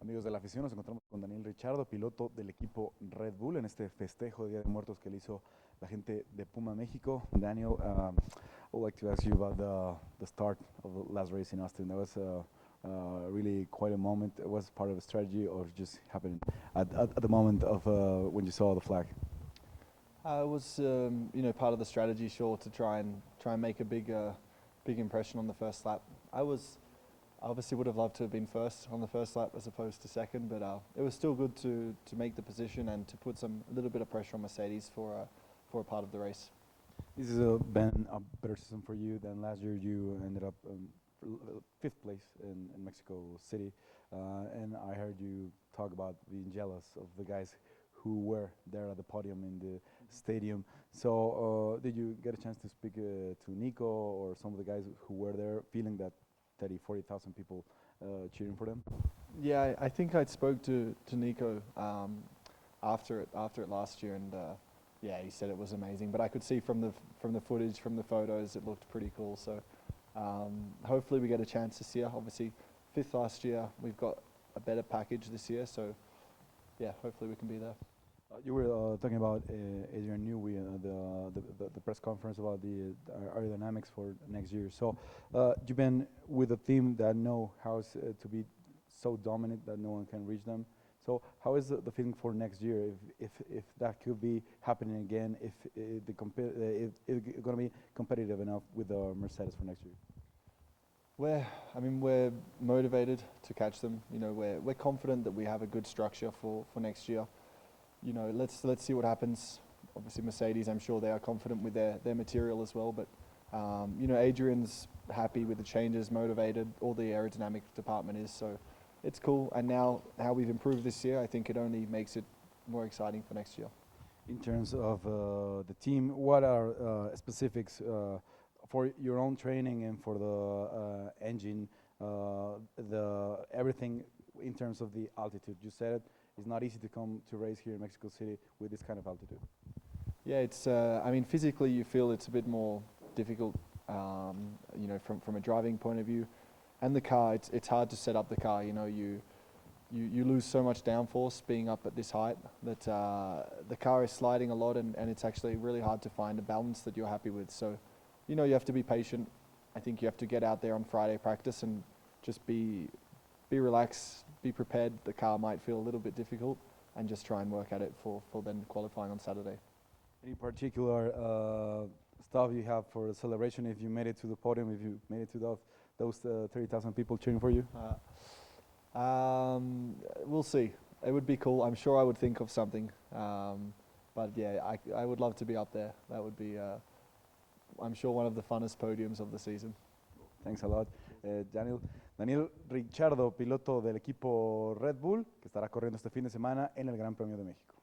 Amigos de la afición, nos encontramos con Riccardo, piloto del equipo Red Bull, en este festejo de Día de Muertos que le hizo la gente de Puma México. Daniel, I would like to ask you about the start of the last race in Austin. That was really quite a moment. It was part of a strategy, or just happened at the moment of when you saw the flag? It was, part of the strategy, sure, to try and make a big impression on the first lap. I obviously would have loved to have been first on the first lap as opposed to second, but it was still good to make the position and to put a little bit of pressure on Mercedes for a part of the race. This has been a better season for you than last year. You ended up fifth place in Mexico City, and I heard you talk about being jealous of the guys who were there at the podium in the stadium. So did you get a chance to speak to Nico or some of the guys who were there, feeling that 40,000 people cheering for them? Yeah, I think I spoke to Nico after it last year, and yeah, he said it was amazing. But I could see from the footage, from the photos, it looked pretty cool. So hopefully we get a chance this year. Obviously, fifth last year. We've got a better package this year. So yeah, hopefully we can be there. You were talking about Adrian Newey, the press conference about the aerodynamics for next year. So you've been with a team that know how to be so dominant that no one can reach them. So how is the feeling for next year, if that could be happening again, if it's going to be competitive enough with the Mercedes for next year? We're motivated to catch them. We're confident that we have a good structure for next year. Let's see what happens. Obviously Mercedes, I'm sure they are confident with their material as well, but Adrian's happy with the changes, motivated, all the aerodynamic department is, so it's cool. And now how we've improved this year, I think it only makes it more exciting for next year. In terms of the team, what are specifics for your own training and for the engine, everything in terms of the altitude? You said it's not easy to come to race here in Mexico City with this kind of altitude. Yeah, it's. Physically, you feel it's a bit more difficult. From a driving point of view, and the car, it's hard to set up the car. You lose so much downforce being up at this height that the car is sliding a lot, and it's actually really hard to find a balance that you're happy with. So, you have to be patient. I think you have to get out there on Friday practice and just be relaxed, be prepared. The car might feel a little bit difficult, and just try and work at it for then qualifying on Saturday. Any particular stuff you have for the celebration if you made it to the podium, if you made it to those 30,000 people cheering for you? We'll see. It would be cool. I'm sure I would think of something. But yeah, I would love to be up there. That would be, I'm sure, one of the funnest podiums of the season. Thanks a lot. Daniel Riccardo, piloto del equipo Red Bull, que estará corriendo este fin de semana en el Gran Premio de México.